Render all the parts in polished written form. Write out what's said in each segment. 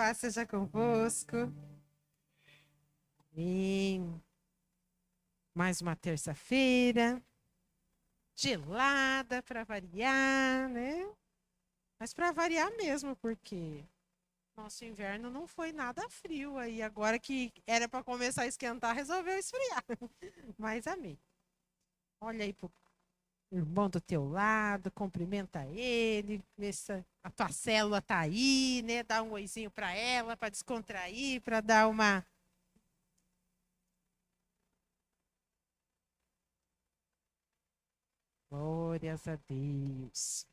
paz seja convosco. Amém. Mais uma terça-feira, gelada para variar, né? Mas para variar mesmo, porque nosso inverno não foi nada frio aí. Agora que era para começar a esquentar, resolveu esfriar. Mas amém. Olha aí pro irmão do teu lado, cumprimenta ele, vê se a tua célula tá aí, né? Dá um oizinho para ela, para descontrair, para dar uma. Glórias a Deus.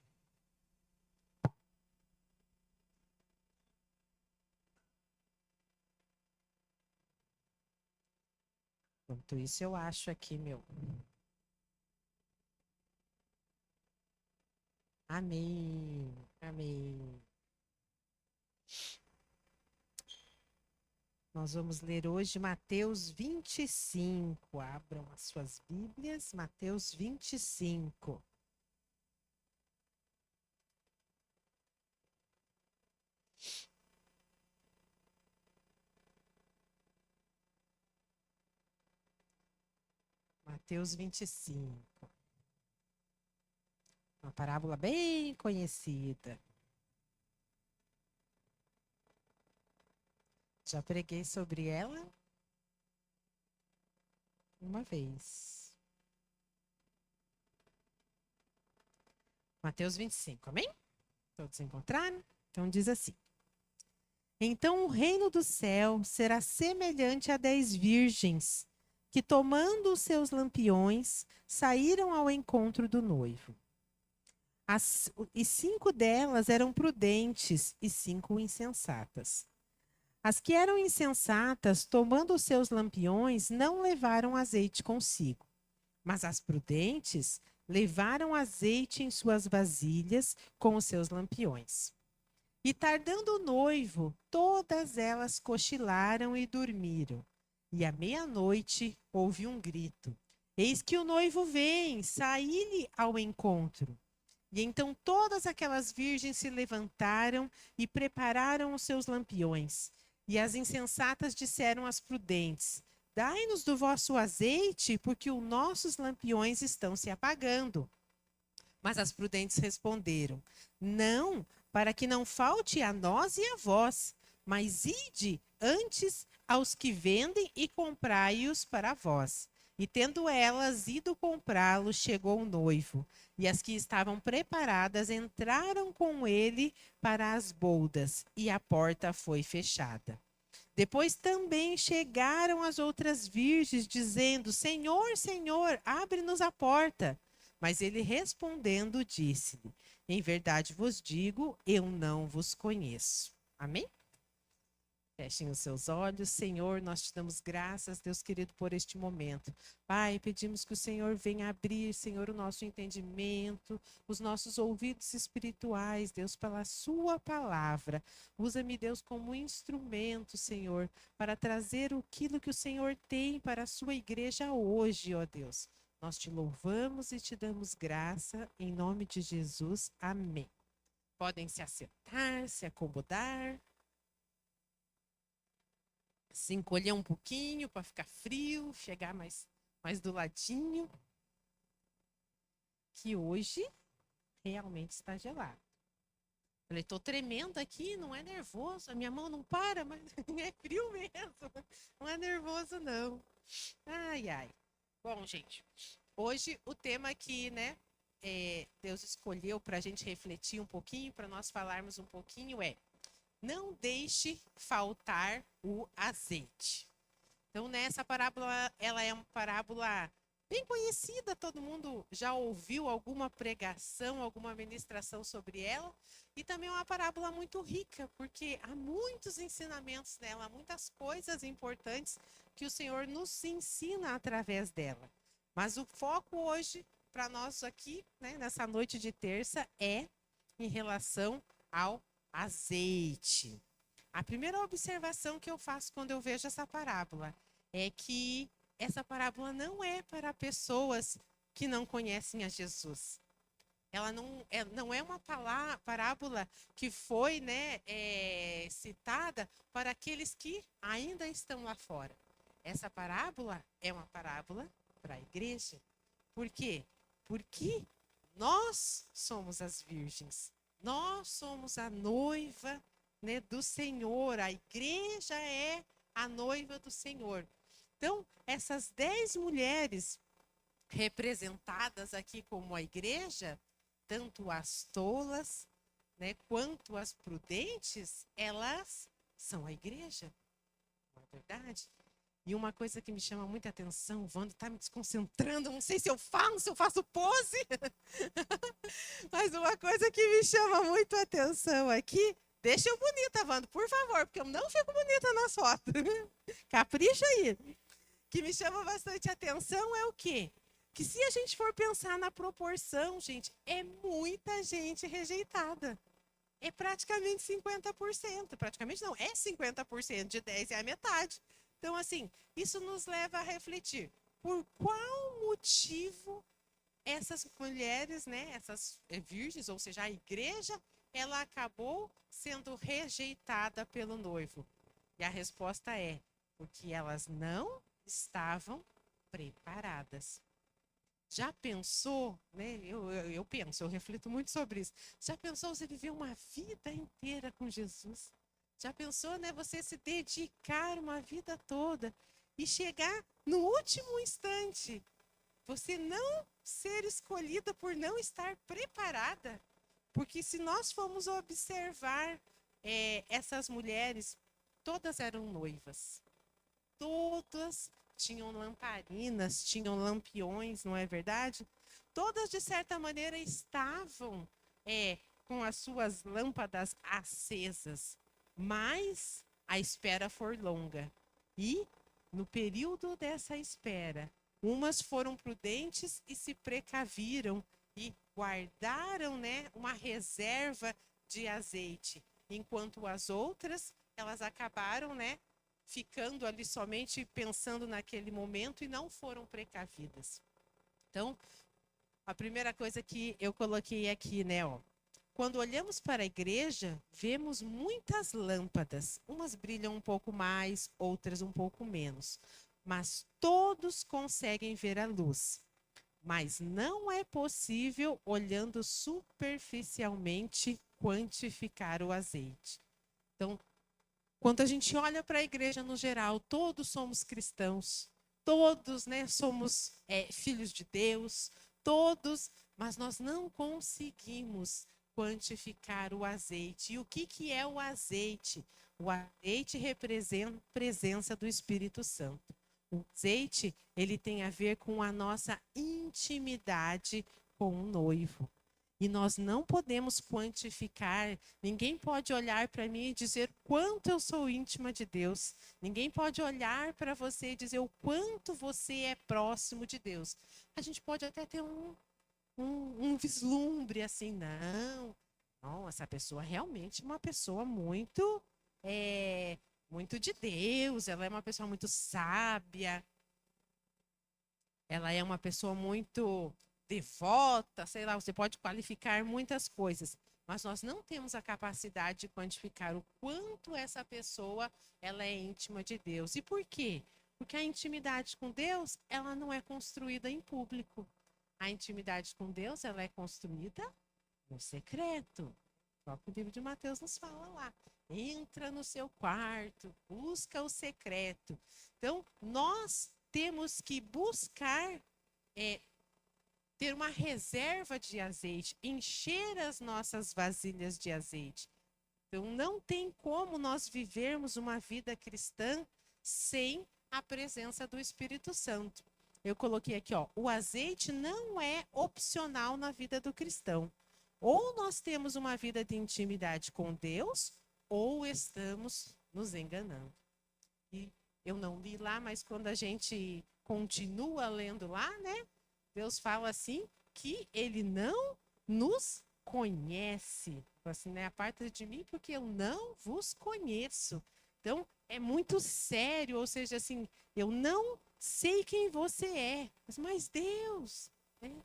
Enquanto isso, eu acho aqui, meu. Amém. Amém. Nós vamos ler hoje Mateus 25. Abram as suas Bíblias, Mateus 25. Mateus 25. Uma parábola bem conhecida. Já preguei sobre ela uma vez. Mateus 25, amém? Todos encontraram? Então diz assim: Então o reino do céu será semelhante a 10 virgens, que tomando os seus lampiões, saíram ao encontro do noivo. E 5 delas eram prudentes e 5 insensatas. As que eram insensatas, tomando os seus lampiões, não levaram azeite consigo. Mas as prudentes levaram azeite em suas vasilhas com os seus lampiões. E tardando o noivo, todas elas cochilaram e dormiram. E à meia-noite houve um grito: Eis que o noivo vem, saí-lhe ao encontro. E então todas aquelas virgens se levantaram e prepararam os seus lampiões. E as insensatas disseram às prudentes: Dai-nos do vosso azeite, porque os nossos lampiões estão se apagando. Mas as prudentes responderam: Não, para que não falte a nós e a vós, mas ide antes aos que vendem e comprai-os para vós. E tendo elas ido comprá-lo, chegou o noivo. E as que estavam preparadas entraram com ele para as boldas, e a porta foi fechada. Depois também chegaram as outras virgens, dizendo: Senhor, Senhor, abre-nos a porta. Mas ele respondendo, disse-lhe: Em verdade vos digo, eu não vos conheço. Amém? Fechem os seus olhos. Senhor, nós te damos graças, Deus querido, por este momento. Pai, pedimos que o Senhor venha abrir, Senhor, o nosso entendimento, os nossos ouvidos espirituais, Deus, pela sua palavra. Usa-me, Deus, como instrumento, Senhor, para trazer aquilo que o Senhor tem para a sua igreja hoje, ó Deus. Nós te louvamos e te damos graça, em nome de Jesus. Amém. Podem se assentar, se acomodar. Se encolher um pouquinho para ficar frio, chegar mais do ladinho, que hoje realmente está gelado. Falei, tô tremendo aqui, não é nervoso, a minha mão não para, mas é frio mesmo, não é nervoso não. Ai, ai. Bom, gente, hoje o tema aqui, né, Deus escolheu para a gente refletir um pouquinho, para nós falarmos um pouquinho, não deixe faltar o azeite. Então, nessa parábola, ela é uma parábola bem conhecida, todo mundo já ouviu alguma pregação, alguma ministração sobre ela, e também é uma parábola muito rica, porque há muitos ensinamentos nela, há muitas coisas importantes que o Senhor nos ensina através dela. Mas o foco hoje, para nós aqui, né, nessa noite de terça, é em relação ao azeite. A primeira observação que eu faço quando eu vejo essa parábola é que essa parábola não é para pessoas que não conhecem a Jesus. ela não é uma parábola que foi, né, citada para aqueles que ainda estão lá fora. Essa parábola é uma parábola para a igreja. Por quê? Porque nós somos as virgens. Nós somos a noiva, né, do Senhor. A igreja é a noiva do Senhor. Então, essas 10 mulheres representadas aqui como a igreja, tanto as tolas, né, quanto as prudentes, elas são a igreja. Não é verdade? E uma coisa que me chama muita atenção, o Wando está me desconcentrando, não sei se eu falo, se eu faço pose, mas uma coisa que me chama muito a atenção aqui, deixa eu bonita, Wando, por favor, porque eu não fico bonita nas fotos. Capricha aí. Que me chama bastante atenção é o quê? Que se a gente for pensar na proporção, gente, é muita gente rejeitada. É praticamente 50%. Praticamente não, é 50%. De 10 é a metade. Então, assim, isso nos leva a refletir. Por qual motivo essas mulheres, né, essas virgens, ou seja, a igreja, ela acabou sendo rejeitada pelo noivo? E a resposta é, porque elas não estavam preparadas. Já pensou, né? Eu penso, eu reflito muito sobre isso. Já pensou você viver uma vida inteira com Jesus? Já pensou, né? Você se dedicar uma vida toda e chegar no último instante, você não ser escolhida por não estar preparada? Porque se nós formos observar essas mulheres, todas eram noivas. Todas tinham lamparinas, tinham lampiões, não é verdade? Todas, de certa maneira, estavam com as suas lâmpadas acesas, mas a espera foi longa. E, no período dessa espera, umas foram prudentes e se precaviram e guardaram, né, uma reserva de azeite, enquanto as outras, elas acabaram, né, ficando ali somente pensando naquele momento e não foram precavidas. Então, a primeira coisa que eu coloquei aqui, né, ó, quando olhamos para a igreja, vemos muitas lâmpadas. Umas brilham um pouco mais, outras um pouco menos. Mas todos conseguem ver a luz. Mas não é possível, olhando superficialmente, quantificar o azeite. Então, quando a gente olha para a igreja no geral, todos somos cristãos, todos, né, somos filhos de Deus, todos, mas nós não conseguimos quantificar o azeite. E o que é o azeite? O azeite representa a presença do Espírito Santo. O azeite, ele tem a ver com a nossa intimidade com o noivo. E nós não podemos quantificar, ninguém pode olhar para mim e dizer quanto eu sou íntima de Deus. Ninguém pode olhar para você e dizer o quanto você é próximo de Deus. A gente pode até ter um vislumbre assim, não, essa pessoa realmente é uma pessoa muito, muito de Deus, ela é uma pessoa muito sábia, ela é uma pessoa muito devota, sei lá, você pode qualificar muitas coisas, mas nós não temos a capacidade de quantificar o quanto essa pessoa ela é íntima de Deus. E por quê? Porque a intimidade com Deus, ela não é construída em público. A intimidade com Deus, ela é construída no secreto. O próprio livro de Mateus nos fala lá. Entra no seu quarto, busca o secreto. Então, nós temos que buscar ter uma reserva de azeite, encher as nossas vasilhas de azeite. Então, não tem como nós vivermos uma vida cristã sem a presença do Espírito Santo. Eu coloquei aqui, ó, o azeite não é opcional na vida do cristão. Ou nós temos uma vida de intimidade com Deus, ou estamos nos enganando. E eu não li lá, mas quando a gente continua lendo lá, né? Deus fala assim que ele não nos conhece. Assim, né? Aparta de mim porque eu não vos conheço. Então, é muito sério, ou seja, assim, eu não sei quem você é, mas Deus, né?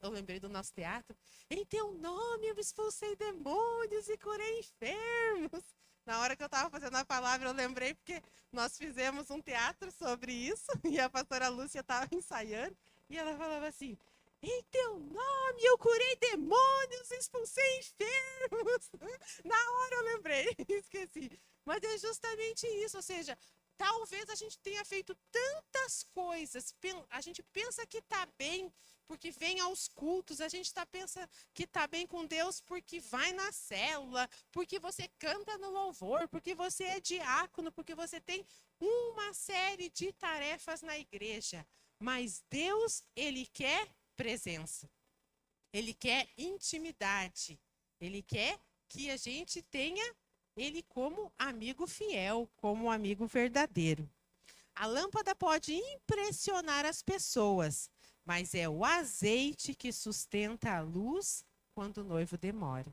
Eu lembrei do nosso teatro. Em teu nome eu expulsei demônios e curei enfermos. Na hora que eu estava fazendo a palavra, eu lembrei porque nós fizemos um teatro sobre isso e a pastora Lúcia estava ensaiando e ela falava assim: em teu nome eu curei demônios e expulsei enfermos. Na hora eu lembrei, esqueci. Mas é justamente isso, ou seja, talvez a gente tenha feito tantas coisas, a gente pensa que está bem porque vem aos cultos, a gente pensa que está bem com Deus porque vai na célula, porque você canta no louvor, porque você é diácono, porque você tem uma série de tarefas na igreja. Mas Deus, Ele quer presença, Ele quer intimidade, Ele quer que a gente tenha Ele como amigo fiel, como amigo verdadeiro. A lâmpada pode impressionar as pessoas, mas é o azeite que sustenta a luz quando o noivo demora.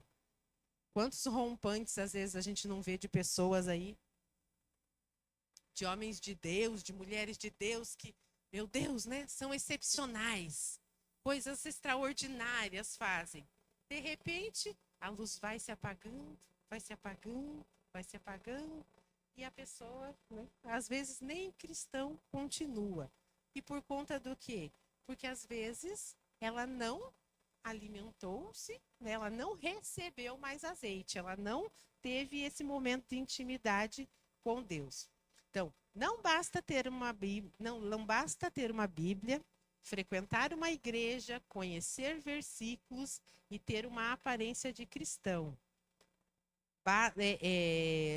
Quantos rompantes às vezes a gente não vê de pessoas aí, de homens de Deus, de mulheres de Deus que, meu Deus, né, são excepcionais, coisas extraordinárias fazem. De repente, a luz vai se apagando, vai se apagando, vai se apagando. E a pessoa, né, às vezes, nem cristão continua. E por conta do quê? Porque, às vezes, ela não alimentou-se, né, ela não recebeu mais azeite, ela não teve esse momento de intimidade com Deus. Então, não basta ter uma Bíblia, não basta ter uma Bíblia, frequentar uma igreja, conhecer versículos e ter uma aparência de cristão.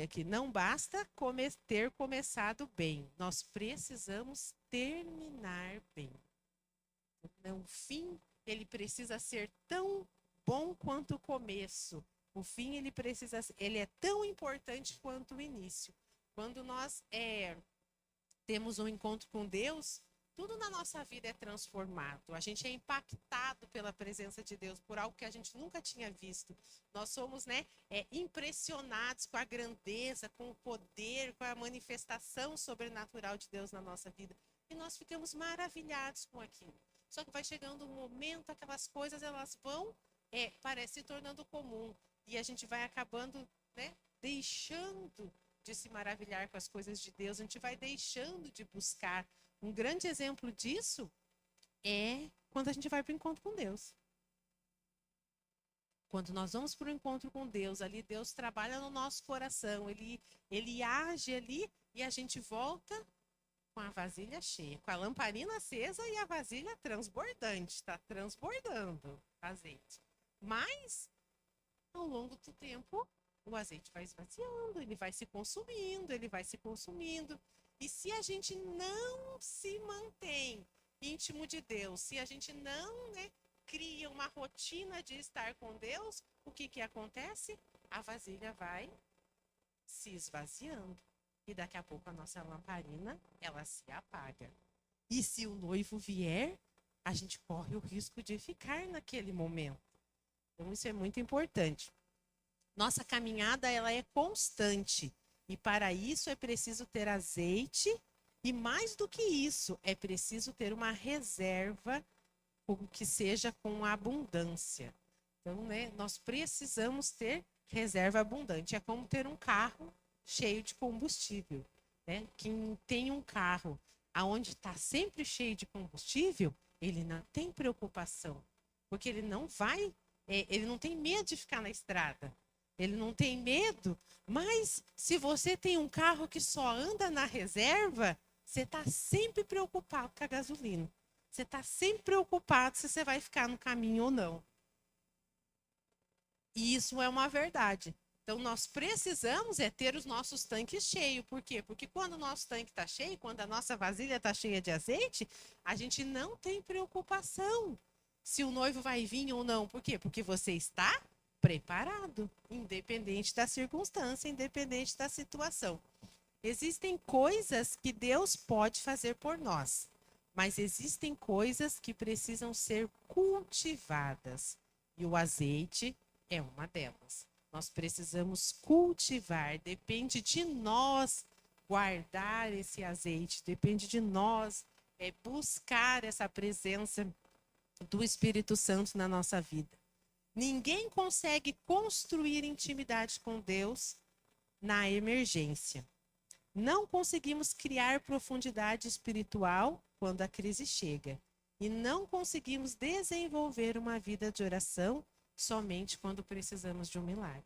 Que não basta ter começado bem, nós precisamos terminar bem. O fim, ele precisa ser tão bom quanto o começo. O fim, ele é tão importante quanto o início. Quando nós temos um encontro com Deus, tudo na nossa vida é transformado. A gente é impactado pela presença de Deus, por algo que a gente nunca tinha visto. Nós somos, né, impressionados com a grandeza, com o poder, com a manifestação sobrenatural de Deus na nossa vida. E nós ficamos maravilhados com aquilo. Só que vai chegando um momento, aquelas coisas elas vão, parece se tornando comum. E a gente vai acabando, né, deixando de se maravilhar com as coisas de Deus. A gente vai deixando de buscar. Um grande exemplo disso é quando a gente vai para o encontro com Deus. Quando nós vamos para o encontro com Deus, ali Deus trabalha no nosso coração, ele age ali e a gente volta com a vasilha cheia, com a lamparina acesa e a vasilha transbordante, está transbordando azeite. Mas, ao longo do tempo, o azeite vai esvaziando, ele vai se consumindo, ele vai se consumindo. E se a gente não se mantém íntimo de Deus, se a gente não, né, cria uma rotina de estar com Deus, o que acontece? A vasilha vai se esvaziando. E daqui a pouco a nossa lamparina, ela se apaga. E se o noivo vier, a gente corre o risco de ficar naquele momento. Então isso é muito importante. Nossa caminhada, ela é constante. E para isso é preciso ter azeite e mais do que isso, é preciso ter uma reserva que seja com abundância. Então, né, nós precisamos ter reserva abundante. É como ter um carro cheio de combustível. Né? Quem tem um carro aonde está sempre cheio de combustível, ele não tem preocupação, porque ele não vai, ele não tem medo de ficar na estrada. Ele não tem medo, mas se você tem um carro que só anda na reserva, você está sempre preocupado com a gasolina. Você está sempre preocupado se você vai ficar no caminho ou não. E isso é uma verdade. Então, nós precisamos ter os nossos tanques cheios. Por quê? Porque quando o nosso tanque está cheio, quando a nossa vasilha está cheia de azeite, a gente não tem preocupação se o noivo vai vir ou não. Por quê? Porque você está preparado, independente da circunstância, independente da situação. Existem coisas que Deus pode fazer por nós, mas existem coisas que precisam ser cultivadas. E o azeite é uma delas. Nós precisamos cultivar, depende de nós guardar esse azeite, depende de nós buscar essa presença do Espírito Santo na nossa vida. Ninguém consegue construir intimidade com Deus na emergência. Não conseguimos criar profundidade espiritual quando a crise chega. E não conseguimos desenvolver uma vida de oração somente quando precisamos de um milagre.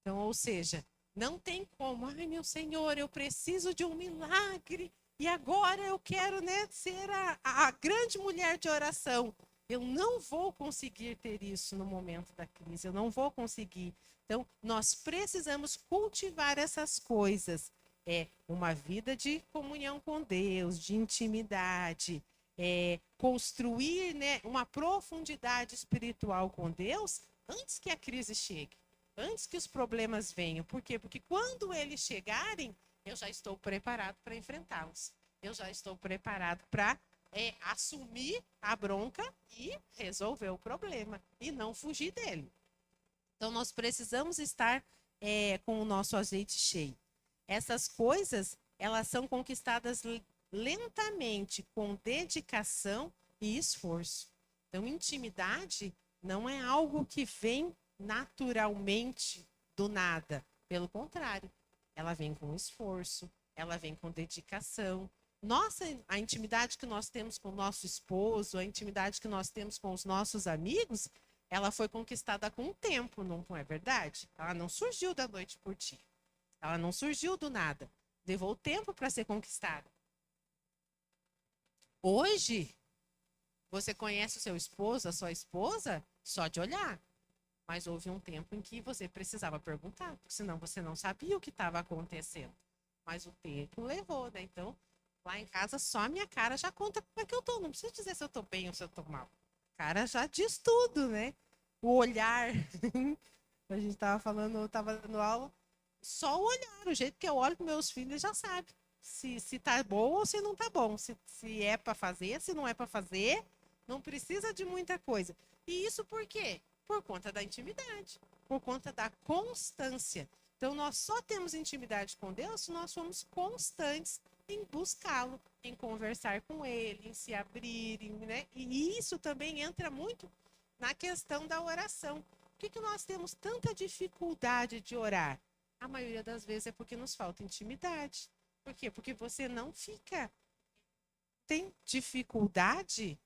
Então, ou seja, não tem como, ai meu Senhor, eu preciso de um milagre e agora eu quero, né, ser a grande mulher de oração. Eu não vou conseguir ter isso no momento da crise, eu não vou conseguir. Então, nós precisamos cultivar essas coisas. É uma vida de comunhão com Deus, de intimidade, construir, né, uma profundidade espiritual com Deus antes que a crise chegue, antes que os problemas venham. Por quê? Porque quando eles chegarem, eu já estou preparado para enfrentá-los. Eu já estou preparado para assumir a bronca e resolver o problema e não fugir dele. Então, nós precisamos estar com o nosso azeite cheio. Essas coisas, elas são conquistadas lentamente, com dedicação e esforço. Então, intimidade não é algo que vem naturalmente do nada. Pelo contrário, ela vem com esforço, ela vem com dedicação. A intimidade que nós temos com o nosso esposo, a intimidade que nós temos com os nossos amigos, ela foi conquistada com o tempo, não é verdade? Ela não surgiu da noite por dia. Ela não surgiu do nada. Levou tempo para ser conquistada. Hoje, você conhece o seu esposo, a sua esposa, só de olhar. Mas houve um tempo em que você precisava perguntar, porque senão você não sabia o que estava acontecendo. Mas o tempo levou, né? Então, lá em casa, só a minha cara já conta como é que eu tô. Não precisa dizer se eu tô bem ou se eu tô mal. A cara já diz tudo, né? O olhar. A gente tava falando, eu tava dando aula. Só o olhar, o jeito que eu olho para meus filhos, já sabe se tá bom ou se não tá bom. Se é para fazer, se não é para fazer. Não precisa de muita coisa. E isso por quê? Por conta da intimidade, por conta da constância. Então, nós só temos intimidade com Deus se nós somos constantes em buscá-lo, em conversar com ele, em se abrir, né? E isso também entra muito na questão da oração. Por que nós temos tanta dificuldade de orar? A maioria das vezes é porque nos falta intimidade. Por quê? Porque você não tem dificuldade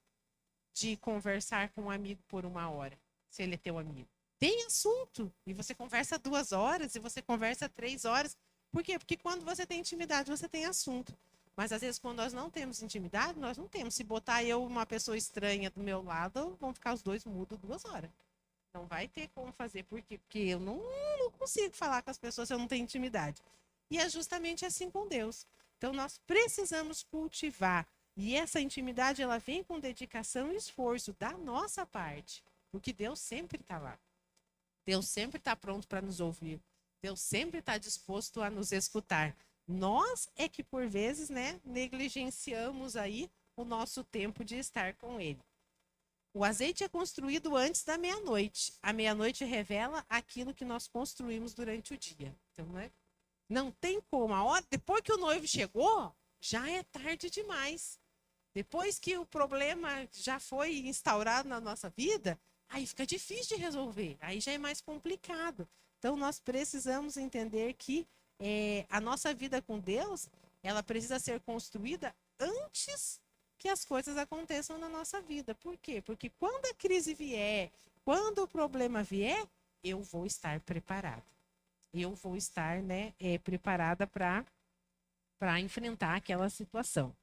de conversar com um amigo por 1 hora, se ele é teu amigo. Tem assunto, e você conversa 2 horas, e você conversa 3 horas. Por quê? Porque quando você tem intimidade, você tem assunto. Mas às vezes, quando nós não temos intimidade, nós não temos. Se botar eu uma pessoa estranha do meu lado, vão ficar os dois mudos 2 horas. Não vai ter como fazer. Por quê? Porque eu não consigo falar com as pessoas se eu não tenho intimidade. E é justamente assim com Deus. Então, nós precisamos cultivar. E essa intimidade, ela vem com dedicação e esforço da nossa parte. Porque Deus sempre está lá. Deus sempre está pronto para nos ouvir. Deus sempre está disposto a nos escutar. Nós é que, por vezes, né, negligenciamos aí o nosso tempo de estar com Ele. O azeite é construído antes da meia-noite. A meia-noite revela aquilo que nós construímos durante o dia. Então, né? Não tem como. A hora, depois que o noivo chegou, já é tarde demais. Depois que o problema já foi instaurado na nossa vida, aí fica difícil de resolver. Aí já é mais complicado. Então, nós precisamos entender que a nossa vida com Deus, ela precisa ser construída antes que as coisas aconteçam na nossa vida. Por quê? Porque quando a crise vier, quando o problema vier, eu vou estar preparada. Eu vou estar, né, preparada para enfrentar aquela situação.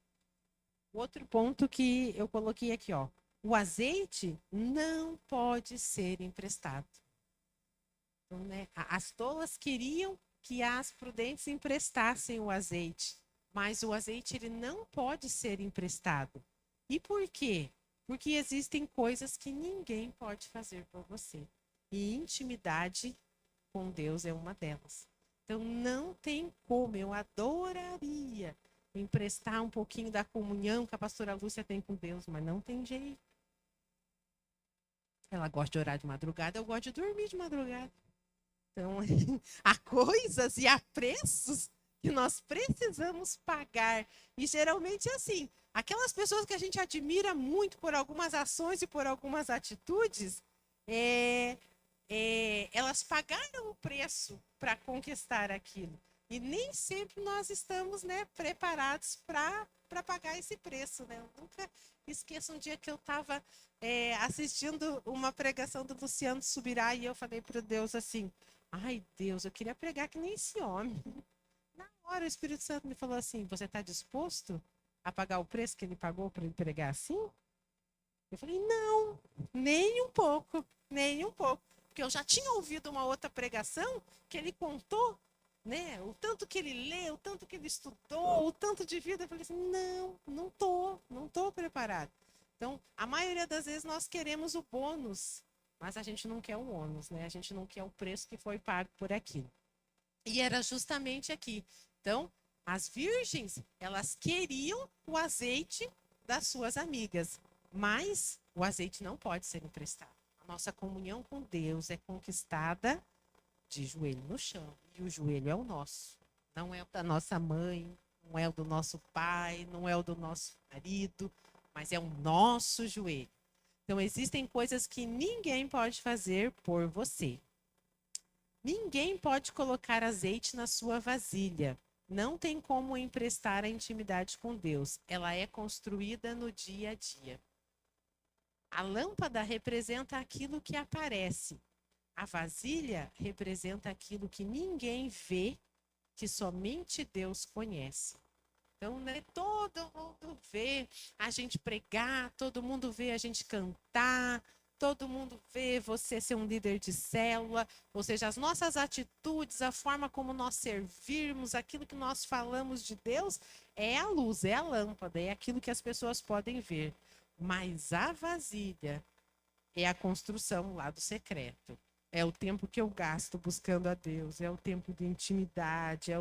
Outro ponto que eu coloquei aqui, ó. O azeite não pode ser emprestado. Então, né, as tolas queriam que as prudentes emprestassem o azeite, mas o azeite ele não pode ser emprestado. E por quê? Porque existem coisas que ninguém pode fazer por você. E intimidade com Deus é uma delas. Então não tem como, eu adoraria emprestar um pouquinho da comunhão que a pastora Lúcia tem com Deus, mas não tem jeito. Ela gosta de orar de madrugada, eu gosto de dormir de madrugada. Então, há coisas e há preços que nós precisamos pagar. E geralmente é assim, aquelas pessoas que a gente admira muito por algumas ações e por algumas atitudes, elas pagaram o preço para conquistar aquilo. E nem sempre nós estamos, né, preparados para pagar esse preço. Né? Eu nunca esqueço um dia que eu estava assistindo uma pregação do Luciano Subirá e eu falei para Deus assim, ai Deus, eu queria pregar que nem esse homem. Na hora o Espírito Santo me falou assim, você está disposto a pagar o preço que ele pagou para ele pregar assim? Eu falei, não, nem um pouco, nem um pouco. Porque eu já tinha ouvido uma outra pregação que ele contou, né? O tanto que ele leu, o tanto que ele estudou, o tanto de vida. Eu falei assim, não tô preparado. Então, a maioria das vezes nós queremos o bônus, mas a gente não quer o ônus, né? A gente não quer o preço que foi pago por aquilo. E era justamente aqui. Então, as virgens, elas queriam o azeite das suas amigas, mas o azeite não pode ser emprestado. A nossa comunhão com Deus é conquistada de joelho no chão. E o joelho é o nosso. Não é o da nossa mãe, não é o do nosso pai, não é o do nosso marido, mas é o nosso joelho. Então, existem coisas que ninguém pode fazer por você. Ninguém pode colocar azeite na sua vasilha. Não tem como emprestar a intimidade com Deus. Ela é construída no dia a dia. A lâmpada representa aquilo que aparece. A vasilha representa aquilo que ninguém vê, que somente Deus conhece. Então, né, todo mundo vê a gente pregar, todo mundo vê a gente cantar, todo mundo vê você ser um líder de célula, ou seja, as nossas atitudes, a forma como nós servirmos, aquilo que nós falamos de Deus, é a luz, é a lâmpada, é aquilo que as pessoas podem ver. Mas a vasilha é a construção lá do secreto. É o tempo que eu gasto buscando a Deus, é o tempo de intimidade,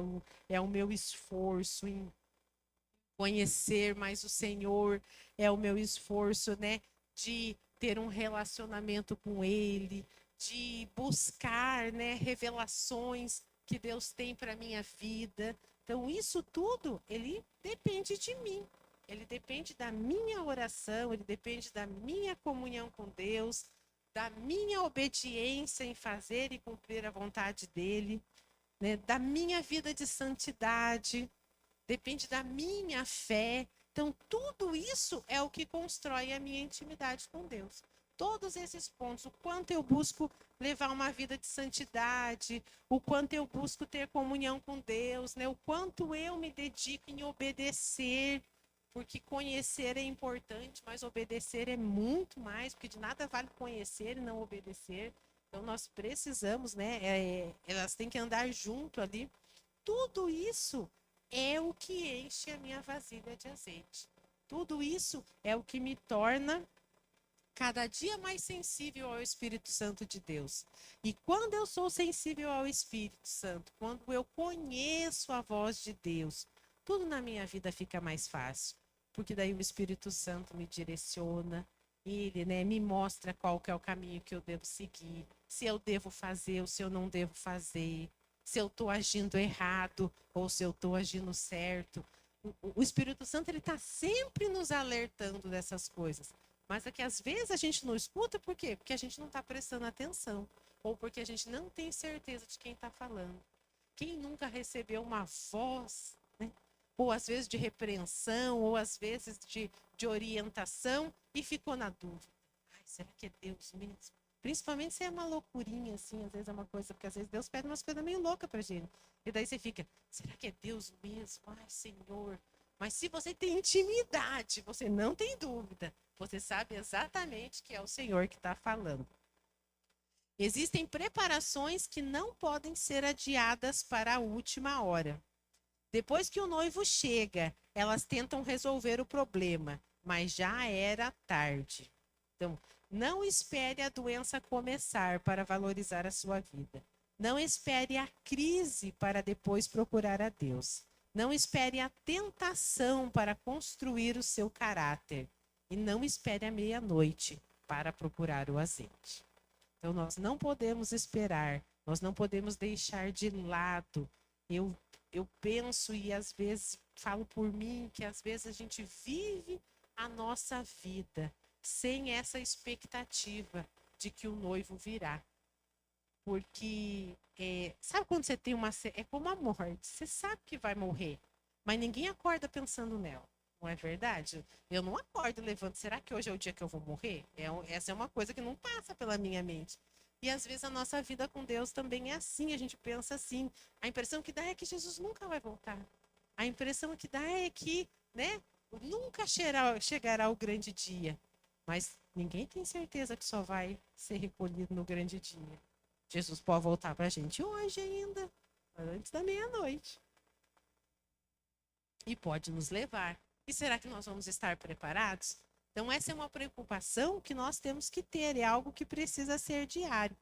é o meu esforço em conhecer mais o Senhor, é o meu esforço, né, de ter um relacionamento com Ele, de buscar, né, revelações que Deus tem para minha vida. Então, isso tudo, ele depende de mim. Ele depende da minha oração, ele depende da minha comunhão com Deus, da minha obediência em fazer e cumprir a vontade dele, né, da minha vida de santidade, depende da minha fé. Então, tudo isso é o que constrói a minha intimidade com Deus. Todos esses pontos, o quanto eu busco levar uma vida de santidade, o quanto eu busco ter comunhão com Deus, né? O quanto eu me dedico em obedecer, porque conhecer é importante, mas obedecer é muito mais, porque de nada vale conhecer e não obedecer. Então, nós precisamos, né? Elas têm que andar junto ali. Tudo isso é o que enche a minha vasilha de azeite. Tudo isso é o que me torna cada dia mais sensível ao Espírito Santo de Deus. E quando eu sou sensível ao Espírito Santo, quando eu conheço a voz de Deus, tudo na minha vida fica mais fácil. Porque daí o Espírito Santo me direciona, ele, né, me mostra qual que é o caminho que eu devo seguir, se eu devo fazer ou se eu não devo fazer, se eu estou agindo errado ou se eu estou agindo certo. O Espírito Santo ele está sempre nos alertando dessas coisas. Mas é que às vezes a gente não escuta, por quê? Porque a gente não está prestando atenção. Ou porque a gente não tem certeza de quem está falando. Quem nunca recebeu uma voz, né? Ou às vezes de repreensão, ou às vezes de orientação, e ficou na dúvida. Ai, será que é Deus mesmo? Principalmente se é uma loucurinha, assim, às vezes é uma coisa, porque às vezes Deus pede umas coisas meio loucas pra gente. E daí você fica, será que é Deus mesmo? Ai, Senhor. Mas se você tem intimidade, você não tem dúvida. Você sabe exatamente que é o Senhor que está falando. Existem preparações que não podem ser adiadas para a última hora. Depois que o noivo chega, elas tentam resolver o problema, mas já era tarde. Então, não espere a doença começar para valorizar a sua vida. Não espere a crise para depois procurar a Deus. Não espere a tentação para construir o seu caráter. E não espere a meia-noite para procurar o azeite. Então, nós não podemos esperar, nós não podemos deixar de lado. eu penso e às vezes falo por mim que às vezes a gente vive a nossa vida sem essa expectativa de que o noivo virá. Porque, sabe quando você tem uma. É como a morte. Você sabe que vai morrer, mas ninguém acorda pensando nela. Não é verdade? Eu não acordo e levanto. Será que hoje é o dia que eu vou morrer? Essa é uma coisa que não passa pela minha mente. E às vezes a nossa vida com Deus também é assim. A gente pensa assim. A impressão que dá é que Jesus nunca vai voltar. A impressão que dá é que, né, nunca chegará o grande dia. Mas ninguém tem certeza que só vai ser recolhido no grande dia. Jesus pode voltar para a gente hoje ainda, antes da meia-noite. E pode nos levar. E será que nós vamos estar preparados? Então, essa é uma preocupação que nós temos que ter, é algo que precisa ser diário.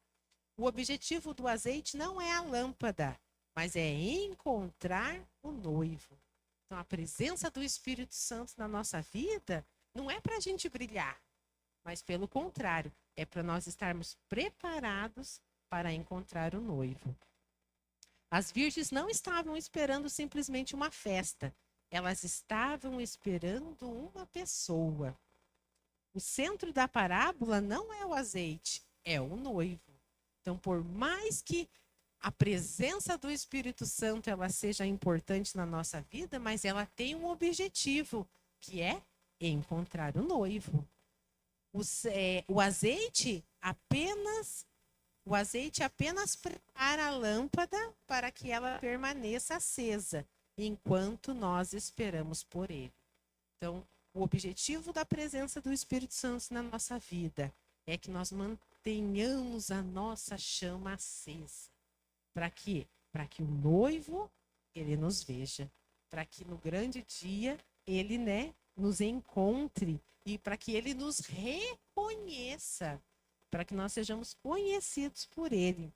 O objetivo do azeite não é a lâmpada, mas é encontrar o noivo. Então, a presença do Espírito Santo na nossa vida não é para a gente brilhar, mas pelo contrário, é para nós estarmos preparados para encontrar o noivo. As virgens não estavam esperando simplesmente uma festa, elas estavam esperando uma pessoa. O centro da parábola não é o azeite, é o noivo. Então, por mais que a presença do Espírito Santo ela seja importante na nossa vida, mas ela tem um objetivo, que é encontrar o noivo. O azeite apenas prepara a lâmpada para que ela permaneça acesa, enquanto nós esperamos por ele. Então, o objetivo da presença do Espírito Santo na nossa vida é que nós mantenhamos a nossa chama acesa. Para quê? Para que o noivo, ele nos veja. Para que no grande dia, ele, né, nos encontre. E para que ele nos reconheça. Para que nós sejamos conhecidos por ele.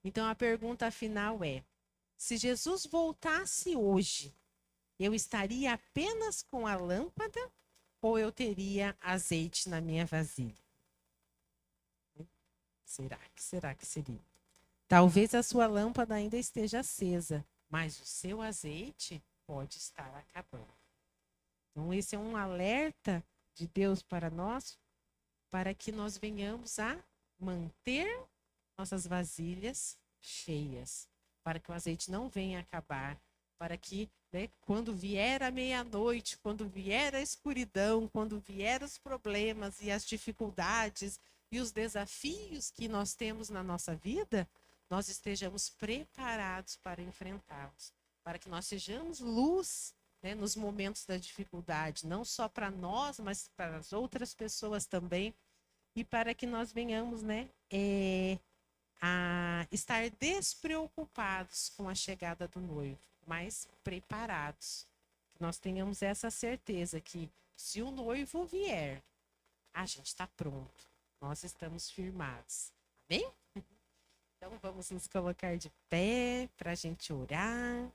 Então, a pergunta final é: se Jesus voltasse hoje, eu estaria apenas com a lâmpada ou eu teria azeite na minha vasilha? Será que seria? Talvez a sua lâmpada ainda esteja acesa, mas o seu azeite pode estar acabando. Então, esse é um alerta de Deus para nós, para que nós venhamos a manter nossas vasilhas cheias, para que o azeite não venha acabar, para que, né, quando vier a meia-noite, quando vier a escuridão, quando vier os problemas e as dificuldades e os desafios que nós temos na nossa vida, nós estejamos preparados para enfrentá-los, para que nós sejamos luz, né, nos momentos da dificuldade, não só para nós, mas para as outras pessoas também, e para que nós venhamos, né, a estar despreocupados com a chegada do noivo, mas preparados. Que nós tenhamos essa certeza que se o noivo vier, a gente está pronto, nós estamos firmados. Amém? Então vamos nos colocar de pé para a gente orar.